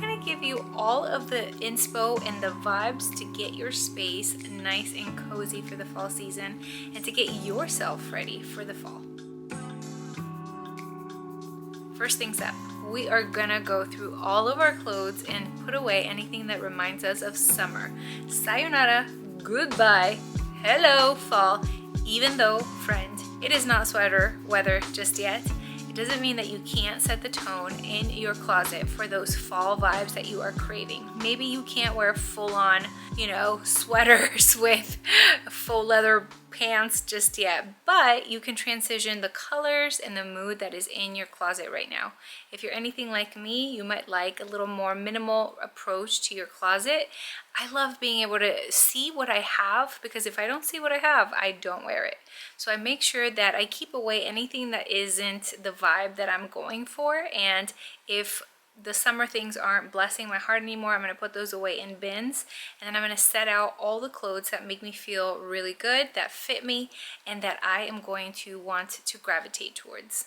gonna give you all of the inspo and the vibes to get your space nice and cozy for the fall season and to get yourself ready for the fall. First things up, we are gonna go through all of our clothes and put away anything that reminds us of summer. Sayonara, goodbye, hello fall. Even though, friend, it is not sweater weather just yet, it doesn't mean that you can't set the tone in your closet for those fall vibes that you are craving. Maybe you can't wear full-on, sweaters with full leather pants just yet, but you can transition the colors and the mood that is in your closet right now. If you're anything like me, you might like a little more minimal approach to your closet. I love being able to see what I have, because if I don't see what I have, I don't wear it. So I make sure that I keep away anything that isn't the vibe that I'm going for, and if the summer things aren't blessing my heart anymore, I'm going to put those away in bins, and then I'm going to set out all the clothes that make me feel really good, that fit me, and that I am going to want to gravitate towards.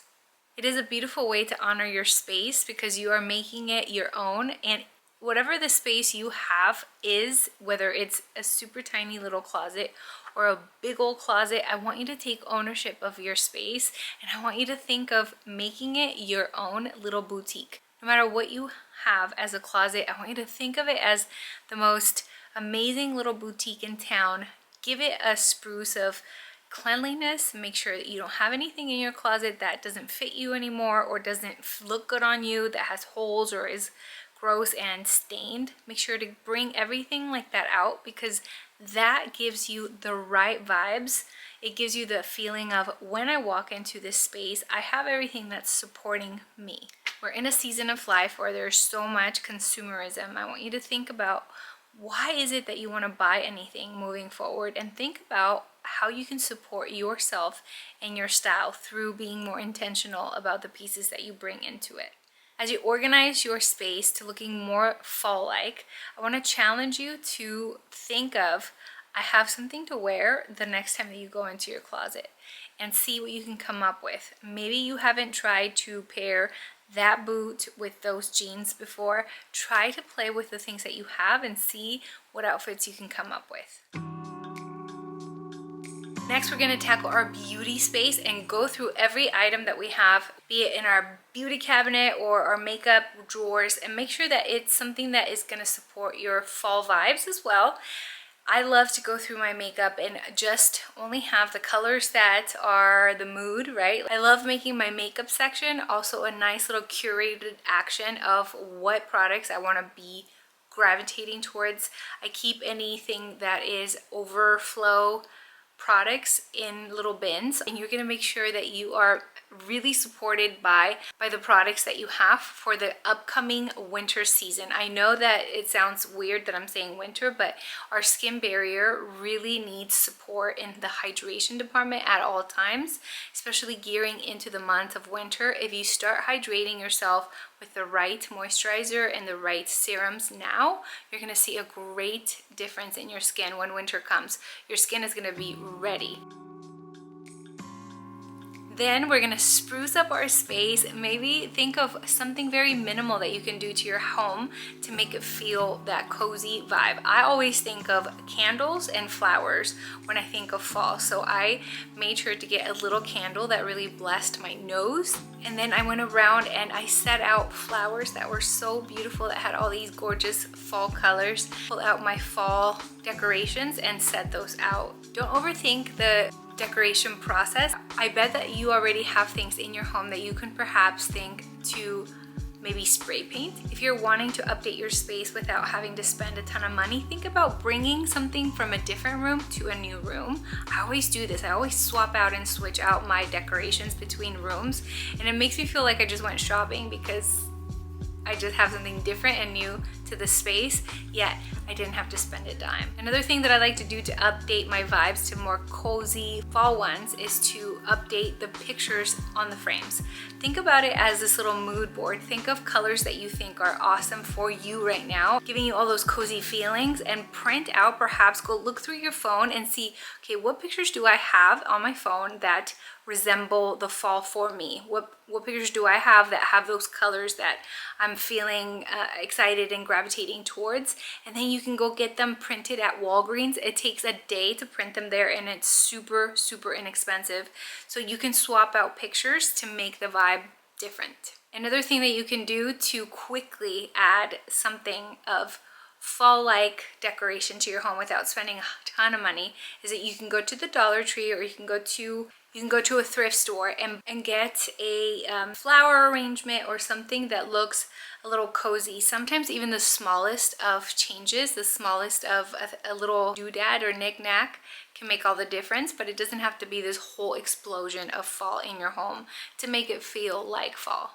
It is a beautiful way to honor your space because you are making it your own, and whatever the space you have is, whether it's a super tiny little closet or a big old closet, I want you to take ownership of your space, and I want you to think of making it your own little boutique. No matter what you have as a closet, I want you to think of it as the most amazing little boutique in town. Give it a spruce of cleanliness. Make sure that you don't have anything in your closet that doesn't fit you anymore or doesn't look good on you, that has holes or is gross and stained. Make sure to bring everything like that out, because that gives you the right vibes. It gives you the feeling of, when I walk into this space, I have everything that's supporting me. We're in a season of life where there's so much consumerism. I want you to think about, why is it that you want to buy anything moving forward, and think about how you can support yourself and your style through being more intentional about the pieces that you bring into it. As you organize your space to looking more fall-like, I want to challenge you to think of, I have something to wear the next time that you go into your closet, and see what you can come up with. Maybe you haven't tried to pair that boot with those jeans before. Try to play with the things that you have and see what outfits you can come up with. Next, we're going to tackle our beauty space and go through every item that we have, be it in our beauty cabinet or our makeup drawers, and make sure that it's something that is going to support your fall vibes as well. I love to go through my makeup and just only have the colors that are the mood, right? I love making my makeup section also a nice little curated action of what products I want to be gravitating towards. I keep anything that is overflow products in little bins, and you're going to make sure that you are really supported by the products that you have for the upcoming winter season. I know that it sounds weird that I'm saying winter, but our skin barrier really needs support in the hydration department at all times, especially gearing into the month of winter. If you start hydrating yourself with the right moisturizer and the right serums now, you're going to see a great difference in your skin when winter comes. Your skin is going to be ready. Then we're gonna spruce up our space. Maybe think of something very minimal that you can do to your home to make it feel that cozy vibe. I always think of candles and flowers when I think of fall. So I made sure to get a little candle that really blessed my nose. And then I went around and I set out flowers that were so beautiful, that had all these gorgeous fall colors. Pulled out my fall decorations and set those out. Don't overthink the decoration process. I bet that you already have things in your home that you can perhaps think to maybe spray paint. If you're wanting to update your space without having to spend a ton of money, think about bringing something from a different room to a new room. I always do this. I always swap out and switch out my decorations between rooms, and it makes me feel like I just went shopping because I just have something different and new to the space, yet I didn't have to spend a dime. Another thing that I like to do to update my vibes to more cozy fall ones is to update the pictures on the frames. Think about it as this little mood board. Think of colors that you think are awesome for you right now, giving you all those cozy feelings, and print out, perhaps go look through your phone and see, okay, what pictures do I have on my phone that resemble the fall for me? What pictures do I have that have those colors that I'm feeling excited and gravitating towards? And then you can go get them printed at Walgreens. It takes a day to print them there, and it's super, super inexpensive. So you can swap out pictures to make the vibe different. Another thing that you can do to quickly add something of fall-like decoration to your home without spending a ton of money is that you can go to the Dollar Tree, or you can go to a thrift store and get a flower arrangement or something that looks a little cozy. Sometimes even the smallest of changes, the smallest of a little doodad or knick-knack can make all the difference, but it doesn't have to be this whole explosion of fall in your home to make it feel like fall.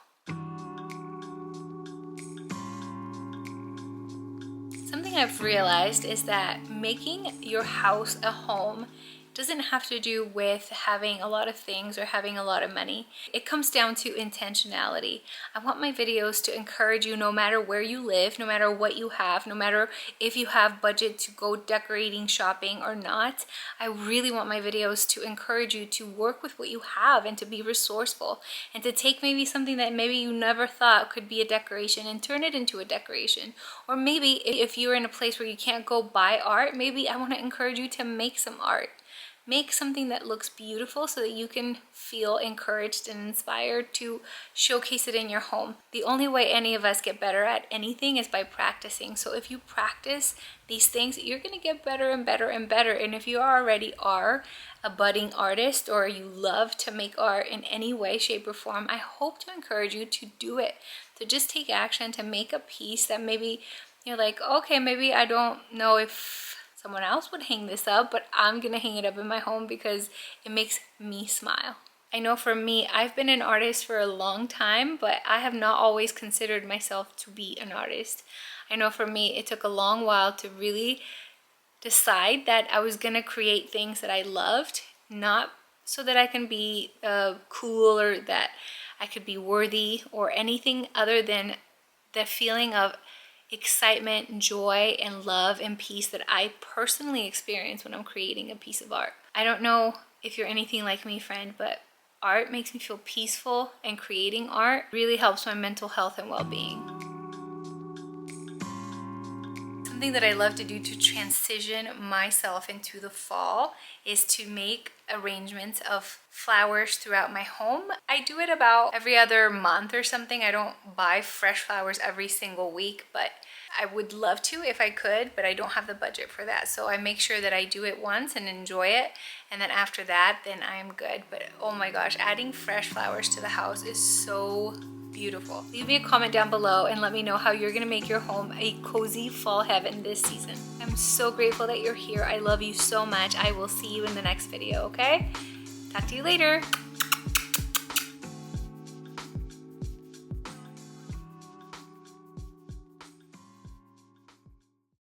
Something I've realized is that making your house a home doesn't have to do with having a lot of things or having a lot of money. It comes down to intentionality. I want my videos to encourage you, no matter where you live, no matter what you have, no matter if you have budget to go decorating shopping or not. I really want my videos to encourage you to work with what you have and to be resourceful, and to take maybe something that maybe you never thought could be a decoration and turn it into a decoration. Or maybe if you're in a place where you can't go buy art, maybe I want to encourage you to make some art. Make something that looks beautiful so that you can feel encouraged and inspired to showcase it in your home. The only way any of us get better at anything is by practicing. So if you practice these things, you're going to get better and better and better. And if you already are a budding artist, or you love to make art in any way, shape, or form, I hope to encourage you to do it. To just take action, to make a piece that maybe you're like, okay, maybe I don't know if someone else would hang this up, but I'm gonna hang it up in my home because it makes me smile. I know for me, I've been an artist for a long time, but I have not always considered myself to be an artist. I know for me, it took a long while to really decide that I was gonna create things that I loved, not so that I can be cool or that I could be worthy or anything other than the feeling of excitement, joy, and love and peace that I personally experience when I'm creating a piece of art. I don't know if you're anything like me, friend, but art makes me feel peaceful, and creating art really helps my mental health and well-being. Something that I love to do to transition myself into the fall is to make arrangements of flowers throughout my home. I do it about every other month or something. I don't buy fresh flowers every single week, but I would love to if I could, but I don't have the budget for that. So I make sure that I do it once and enjoy it, and then after that, then I'm good. But oh my gosh, adding fresh flowers to the house is so beautiful. Leave me a comment down below and let me know how you're gonna make your home a cozy fall heaven this season. I'm so grateful that you're here. I love you so much. I will see you in the next video, okay? Talk to you later.